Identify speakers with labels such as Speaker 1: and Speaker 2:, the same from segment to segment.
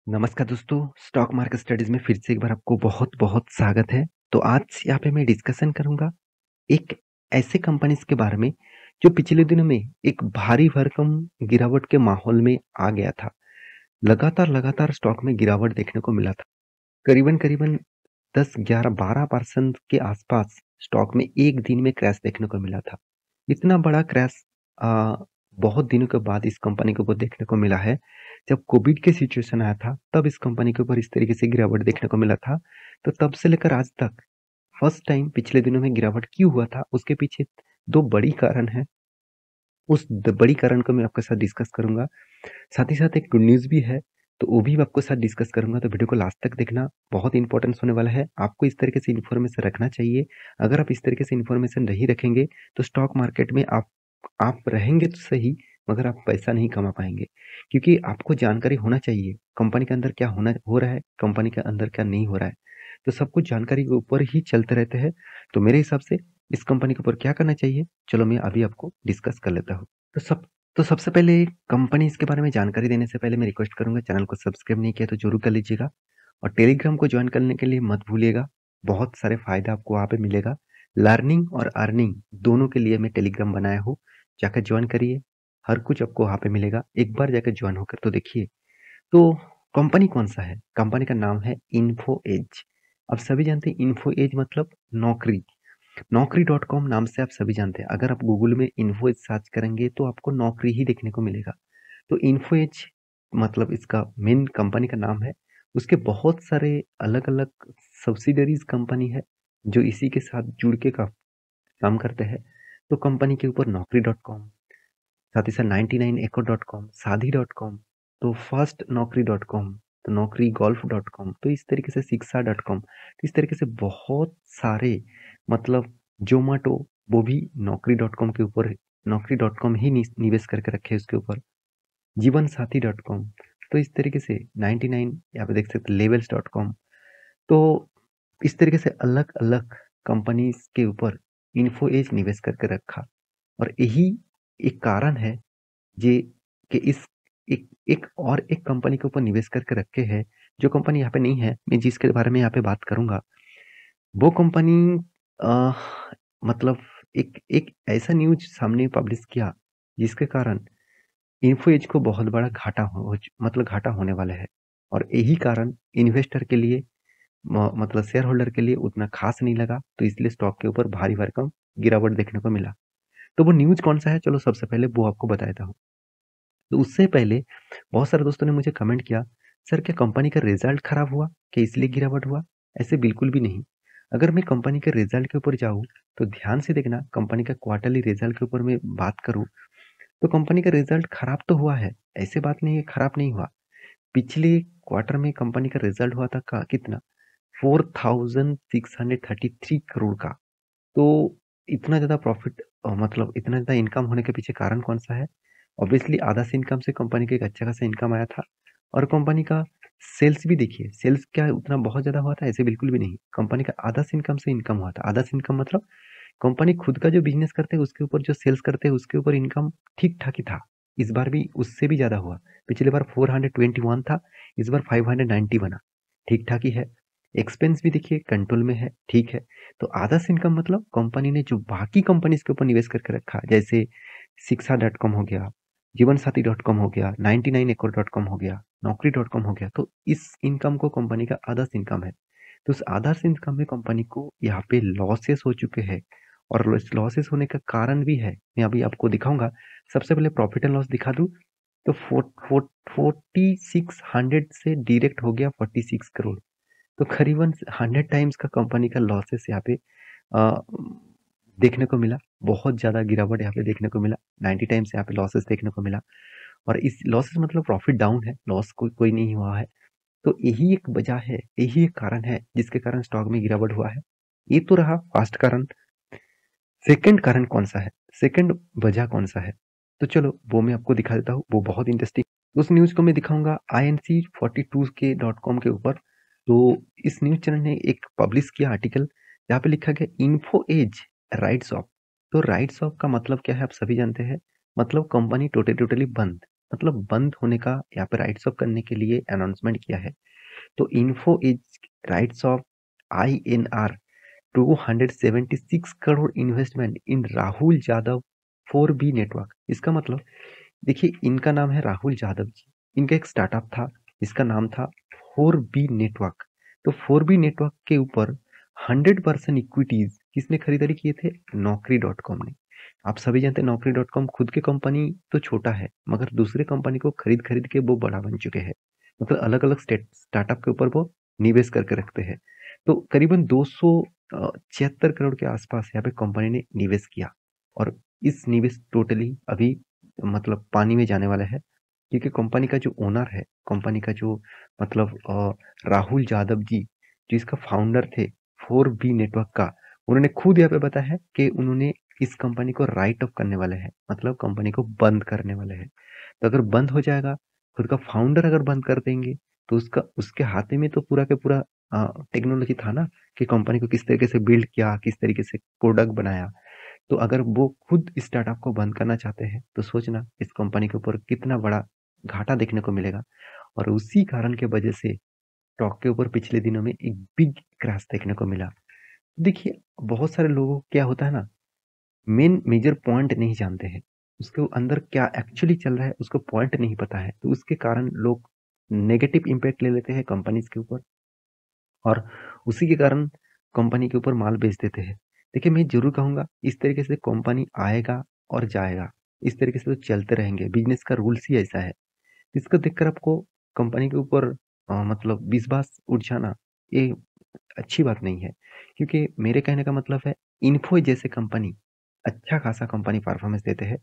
Speaker 1: नमस्कार दोस्तों, stock market studies में फिर से एक बार आपको बहुत-बहुत स्वागत है। तो आज यहाँ पे मैं डिस्कशन करूँगा एक ऐसे कंपनीज़ के बारे में जो पिछले दिनों में एक भारी भरकम गिरावट के माहौल में आ गया था। लगातार स्टॉक में गिरावट देखने को मिला था। करीबन-करीबन 10, 11, 12% के आसपास स्टॉक में एक दिन में क्रैश देखने को मिला था। इतना बड़ा क्रैश अ, बहुत दिनों के बाद इस कंपनी के ऊपर देखने को मिला है। जब कोविड के सिचुएशन आया था, तब इस कंपनी के ऊपर इस तरीके से गिरावट देखने को मिला था। तो तब से लेकर आज तक फर्स्ट टाइम पिछले दिनों में गिरावट क्यों हुआ था, उसके पीछे 2 बड़ी कारण हैं। उस द बड़ी कारण को मैं आपके साथ डिस्कस करूँगा। साथ ही साथ एक गुड न्यूज़ भी है, तो वो भी आपके साथ डिस्कस करूँगा, तो वीडियो को लास्ट तक देखना, बहुत इम्पोर्टेंस होने वाला है। आपको इस तरीके से इन्फॉर्मेशन रखना चाहिए। अगर आप इस तरीके से इन्फॉर्मेशन नहीं रखेंगे, तो स्टॉक मार्केट में आप रहेंगे तो सही, मगर आप पैसा नहीं कमा पाएँगे। क्योंकि आपको जानकारी होना चाहिए, कंपनी के अंदर क्या हो रहा है, कंपनी के अंदर क्या नहीं हो रहा है। तो सब कुछ जानकारी के ऊपर ही चलते रहते हैं। तो मेरे हिसाब से इस कंपनी के ऊपर क्या करना चाहिए, चलो मैं अभी आपको डिस्कस कर लेता हूँ। तो सब तो सबसे पहले कंपनीज़ के बारे में जानकारी देने से पहले मैं रिक्वेस्ट करूँगा, चैनल को सब्सक्राइब नहीं किया तो ज़रूर कर लीजिएगा और टेलीग्राम को जॉइन करने के लिए मत भूलिएगा। बहुत सारे फ़ायदा आपको वहाँ पे मिलेगा। लर्निंग और अर्निंग दोनों के लिए मैं टेलीग्राम बनाया हूँ, जाकर जॉइन करिए। हर कुछ आपको वहाँ पे मिलेगा। एक बार जाकर जॉइन होकर तो देखिए। तो कंपनी कौन-सा है? कंपनी का नाम है इन्फो एज। अब सभी जानते हैं इन्फो एज मतलब नौकरी। नौकरी डॉट कॉम नाम से आप सभी जानते हैं। अगर आप गूगल में इन्फो एज सर्च करेंगे तो आपको नौकरी ही देखने को मिलेगा। तो इन्फो एज मतलब इसका मेन कंपनी का नाम है। उसके बहुत सारे अलग-अलग सब्सिडरीज़ कंपनी है, जो इसी के साथ जुड़ के काम करते हैं। तो कंपनी के ऊपर नौकरी डॉट कॉम, साथ ही साथ 99 एको डॉट कॉम, शादी डॉट कॉम, तो फर्स्ट नौकरी डॉट कॉम, तो नौकरी गोल्फ डॉट कॉम, तो इस तरीके से शिक्षा डॉट कॉम, तो इस तरीके से बहुत सारे मतलब ज़ोमैटो वो भी नौकरी डॉट कॉम के ऊपर नौकरी डॉट कॉम ही निवेश करके रखे हैं उसके ऊपर। जीवन साथी डॉट कॉम, तो इस तरीके से 99 यहाँ पे देख सकते हैं लेवल्स डॉट कॉम, तो इस तरीके से अलग-अलग कंपनीज़ के ऊपर इन्फो एज निवेश करके रखा और यही एक कारण है ये कि इस एक कंपनी के ऊपर निवेश करके रखे हैं, जो कंपनी यहाँ पे नहीं है, मैं जिसके बारे में यहाँ पे बात करूँगा, वो कंपनी अ, मतलब एक एक ऐसा न्यूज़ सामने पब्लिश किया, जिसके कारण इन्फो एज को बहुत बड़ा मतलब घाटा होने वाला है और यही कारण इन्वेस्टर के लिए मतलब शेयर होल्डर के लिए उतना खास नहीं लगा, तो इसलिए स्टॉक के ऊपर भारी भरकम गिरावट देखने को मिला। तो वो न्यूज़ कौन-सा है, चलो सबसे पहले वो आपको बता देता हूँ। तो उससे पहले बहुत सारे दोस्तों ने मुझे कमेंट किया, "सर क्या कंपनी का रिज़ल्ट खराब हुआ? क्या इसलिए गिरावट हुआ?" ऐसे बिल्कुल भी नहीं। अगर मैं कंपनी के रिज़ल्ट के ऊपर जाऊँ, तो ध्यान से देखना कंपनी का क्वार्टरली रिज़ल्ट के ऊपर मैं बात करूँ, तो कंपनी का रिज़ल्ट खराब तो हुआ है, ऐसी बात नहीं है खराब नहीं हुआ। पिछले क्वार्टर में कंपनी का रिज़ल्ट हुआ था का कितना? 4633 करोड़ का। तो इतना ज़्यादा प्रॉफ़िट मतलब इतना ज़्यादा इनकम होने के पीछे कारण कौन-सा है? ऑब्वियसली आधा से इनकम से कंपनी का एक अच्छा खासा इनकम आया था और कंपनी का सेल्स भी देखिए, सेल्स क्या उतना बहुत ज़्यादा हुआ था? ऐसे बिल्कुल भी नहीं। कंपनी का आधा से इनकम से इनकम हुआ था। आधा से इनकम मतलब कंपनी खुद का जो बिज़नेस करते हैं उसके ऊपर जो सेल्स करते हैं उसके ऊपर इनकम ठीक-ठाक ही था। इस बार भी उससे भी ज़्यादा हुआ। पिछली बार 421 था, इस बार 590 बना। ठीक-ठाक ही है। एक्सपेंस भी देखिए कंट्रोल में है, ठीक है। तो आधा से इनकम मतलब कंपनी ने जो बाकी कंपनीज़ के ऊपर निवेश करके रखा, जैसे शिक्षा डॉट कॉम हो गया, जीवन साथी डॉट कॉम हो गया, 99 एकड़ डॉट कॉम हो गया, नौकरी डॉट कॉम हो गया, तो इस इनकम को कंपनी का आधा से इनकम है। तो उस आधा से इनकम में कंपनी को यहाँ पे लॉसेस हो चुके हैं और लॉसेस होने का कारण भी है। मैं अभी आपको दिखाऊँगा। सबसे पहले प्रॉफिट एंड लॉस दिखा दूँ, तो 4600 से डायरेक्ट हो गया 46 करोड़। तो करीबन 100 टाइम्स का कंपनी का लॉसेस यहाँ पे अ, देखने को मिला। बहुत ज़्यादा गिरावट यहाँ पे देखने को मिला। 90 टाइम्स यहाँ पे लॉसेस देखने को मिला और इस लॉसेस मतलब प्रॉफिट डाउन है, लॉस कोई कोई नहीं हुआ है। तो यही एक वजह है, यही एक कारण है जिसके कारण स्टॉक में गिरावट हुआ है। ये तो रहा फर्स्ट कारण। सेकंड कारण कौन-सा है? सेकंड वजह कौन-सा है? तो चलो वो मैं आपको दिखा देता हूँ, वो बहुत इंटरेस्टिंग उस न्यूज़ को मैं दिखाऊँगा आईएनसी 42 के डॉट कॉम के ऊपर। तो इस न्यूज़ चैनल ने एक पब्लिश किया आर्टिकल, जहाँ पे लिखा गया इन्फो एज राइट्स ऑफ। तो राइट्स ऑफ का मतलब क्या है आप सभी जानते हैं, मतलब कंपनी टोटली बंद। मतलब बंद होने का यहाँ पे राइट्स ऑफ करने के लिए अनाउंसमेंट किया है। तो Info Edge writes off INR 276 crore investment in Rahul Yadav 4B network. इसका मतलब देखिए, इनका नाम है राहुल यादव जी। इनका एक स्टार्टअप था, इसका नाम था 4B नेटवर्क। तो 4B नेटवर्क के ऊपर 100% इक्विटीज किसने खरीदारी किए थे? Naukri.com ने। आप सभी जानते हैं Naukri.com खुद की कंपनी तो छोटा है, मगर दूसरे कंपनी को खरीद खरीद के वो बड़ा बन चुके हैं। मतलब अलग अलग स्टार्टअप के ऊपर वो निवेश करके रखते हैं। तो करीबन 276 करोड़ के आसपास यहाँ पे कंपनी ने निवेश किया, और इस निवेश टोटली अभी मतलब पानी में जाने वाला है, क्योंकि कंपनी का जो ओनर है, कंपनी का जो मतलब राहुल यादव जी, जो इसका फाउंडर थे 4B नेटवर्क का, उन्होंने खुद यहाँ पे बताया है कि उन्होंने इस कंपनी को राइट ऑफ करने वाले हैं, मतलब कंपनी को बंद करने वाले हैं। तो अगर बंद हो जाएगा, खुद का फाउंडर अगर बंद कर देंगे, तो उसका उसके हाथ में तो पूरा के पूरा टेक्नोलॉजी था ना, कि कंपनी को किस तरीके से बिल्ड किया, किस तरीके से प्रोडक्ट बनाया। तो अगर वो खुद स्टार्टअप को बंद करना चाहते हैं, तो सोचना इस कंपनी के ऊपर कितना बड़ा घाटा देखने को मिलेगा। और उसी कारण के वजह से स्टॉक के ऊपर पिछले दिनों में एक बिग क्रैश देखने को मिला। देखिए, बहुत सारे लोगों को क्या होता है ना, मेन मेजर पॉइंट नहीं जानते हैं, उसके अंदर क्या एक्चुअली चल रहा है उसको पॉइंट नहीं पता है, तो उसके कारण लोग नेगेटिव इम्पैक्ट ले लेते हैं कंपनीज के ऊपर, और उसी के कारण कंपनी के ऊपर माल बेच देते हैं। देखिए, मैं जरूर कहूंगा, इस तरीके से कंपनी आएगा और जाएगा, इस तरीके से तो चलते रहेंगे, बिजनेस का रूल्स ही ऐसा है। इसको देखकर आपको कंपनी के ऊपर मतलब विश्वास उठ जाना, ये अच्छी बात नहीं है। क्योंकि मेरे कहने का मतलब है, इन्फो जैसे कंपनी अच्छा खासा कंपनी परफॉर्मेंस देते हैं।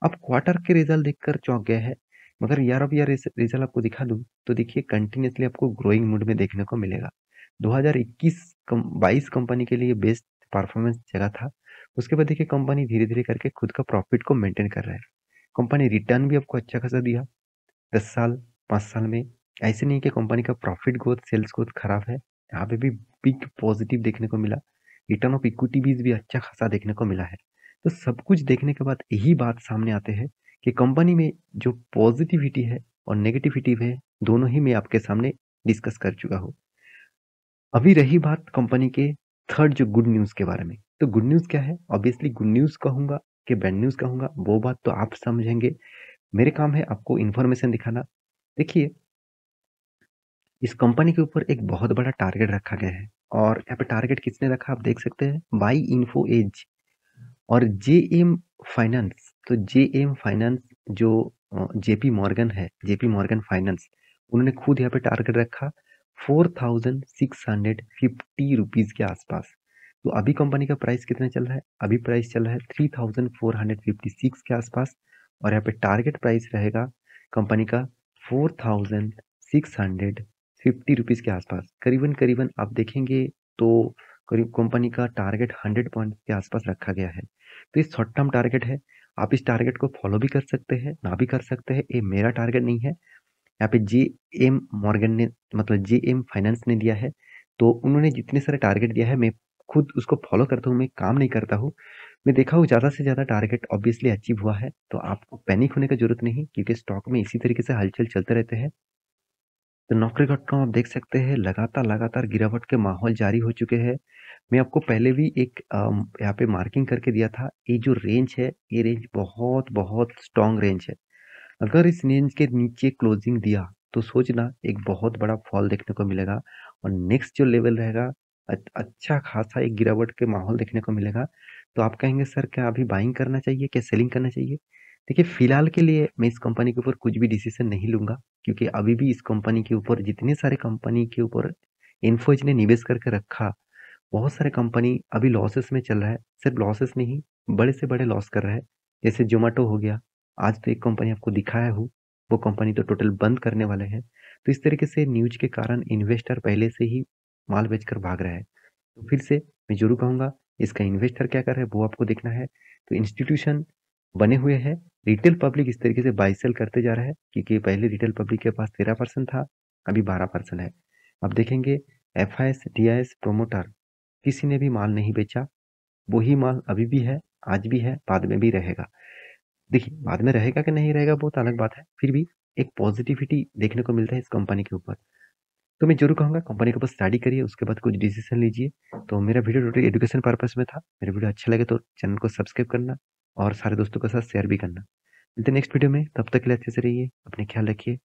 Speaker 1: अब क्वार्टर के रिजल्ट देखकर चौंक गए हैं, मगर यार अब यार रिजल्ट आपको दिखा दूं, तो देखिए कंटिन्यूसली आपको ग्रोइंग मूड में देखने को मिलेगा। 2021-22 कंपनी के लिए बेस्ट परफॉर्मेंस जगह था। उसके बाद देखिए कंपनी धीरे धीरे करके खुद का प्रॉफिट को मेंटेन कर रहा है। कंपनी रिटर्न भी आपको अच्छा खासा दिया 10 साल 5 साल में। ऐसे नहीं कि कंपनी का प्रॉफिट ग्रोथ सेल्स ग्रोथ खराब है, यहाँ पे भी बिग पॉजिटिव देखने को मिला। रिटर्न ऑफ इक्विटी भी अच्छा खासा देखने को मिला है। तो सब कुछ देखने के बाद यही बात सामने आते हैं कि कंपनी में जो पॉजिटिविटी है और नेगेटिविटी है, दोनों ही मैं आपके सामने डिस्कस कर चुका हूँ। अभी रही बात कंपनी के थर्ड जो गुड न्यूज के बारे में, तो गुड न्यूज क्या है? ऑब्वियसली गुड न्यूज कहूंगा कि बैड न्यूज कहूंगा, वो बात तो आप समझेंगे। मेरे काम है आपको इन्फॉर्मेशन दिखाना। देखिए, इस कंपनी के ऊपर एक बहुत बड़ा टारगेट रखा गया है, और यहाँ पे टारगेट किसने रखा आप देख सकते हैं, बाई इन्फो एज और जेएम फाइनेंस। तो जेएम फाइनेंस जो जेपी मॉर्गन है, जेपी मॉर्गन फाइनेंस, उन्होंने खुद यहाँ पे टारगेट रखा 4650 रुपीज के आसपास। तो अभी कंपनी का प्राइस कितना चल रहा है? अभी प्राइस चल रहा है 3456 के आसपास, और यहाँ पे टारगेट प्राइस रहेगा कंपनी का 4650 रुपीज के आसपास। करीबन करीबन आप देखेंगे तो करीब कंपनी का टारगेट 100 पॉइंट के आसपास रखा गया है। तो ये शॉर्ट टर्म टारगेट है, आप इस टारगेट को फॉलो भी कर सकते हैं, ना भी कर सकते हैं, ये मेरा टारगेट नहीं है। यहाँ पे जे एम मॉर्गन ने मतलब जे एम फाइनेंस ने दिया है, तो उन्होंने जितने सारे टारगेट दिया है मैं खुद उसको फॉलो करता हूँ, मैं काम नहीं करता हूँ। मैं देखा हूँ ज़्यादा से ज़्यादा टारगेट ऑब्वियसली अचीव हुआ है, तो आपको पैनिक होने की जरूरत नहीं, क्योंकि स्टॉक में इसी तरीके से हलचल चलते रहते हैं। तो Naukri.com आप देख सकते हैं लगातार लगातार गिरावट के माहौल जारी हो चुके हैं। मैं आपको पहले भी एक यहाँ पे मार्किंग करके दिया था, ये जो रेंज है, ये रेंज बहुत बहुत स्ट्रॉन्ग रेंज है। अगर इस रेंज के नीचे क्लोजिंग दिया, तो सोचना एक बहुत बड़ा फॉल देखने को मिलेगा, और नेक्स्ट जो लेवल रहेगा अच्छा खासा एक गिरावट के माहौल देखने को मिलेगा। तो आप कहेंगे सर क्या अभी बाइंग करना चाहिए, क्या सेलिंग करना चाहिए? देखिए, फिलहाल के लिए मैं इस कंपनी के ऊपर कुछ भी डिसीजन नहीं लूंगा, क्योंकि अभी भी इस कंपनी के ऊपर जितने सारे कंपनी के ऊपर इन्फोज ने निवेश करके रखा, बहुत सारे कंपनी अभी लॉसेस में चल रहा है। सिर्फ लॉसेस नहीं, बड़े से बड़े लॉस कर रहा है। जैसे जोमेटो हो गया, आज तो एक कंपनी आपको दिखाया हूँ, वो कंपनी तो टोटल बंद करने वाले हैं। तो इस तरीके से न्यूज के कारण इन्वेस्टर पहले से ही माल बेचकर भाग रहा है। तो फिर से मैं जरूर कहूंगा, इसका इन्वेस्टर क्या कर रहा है वो आपको देखना है। तो इंस्टीट्यूशन बने हुए हैं, रिटेल पब्लिक इस तरीके से बाई सेल करते जा रहा है, क्योंकि पहले रिटेल पब्लिक के पास 13% था, अभी 12% है। अब देखेंगे FIS DIS प्रोमोटर किसी ने भी माल नहीं बेचा, वही माल अभी भी है, आज भी है, बाद में भी रहेगा। देखिए, बाद में रहेगा कि नहीं रहेगा वो तो अलग बात है, फिर भी एक पॉज़िटिविटी देखने को मिलता है इस कंपनी के ऊपर। तो मैं ज़रूर कहूँगा कंपनी के ऊपर स्टडी करिए, उसके बाद कुछ डिसीज़न लीजिए। तो मेरा वीडियो टोटली एजुकेशन पर्पज़ में था। मेरा वीडियो अच्छा लगे तो चैनल को सब्सक्राइब करना और सारे दोस्तों के साथ शेयर भी करना। मिलते हैं नेक्स्ट वीडियो में, तब तक के लिए अच्छे से रहिए, अपने ख्याल रखिए।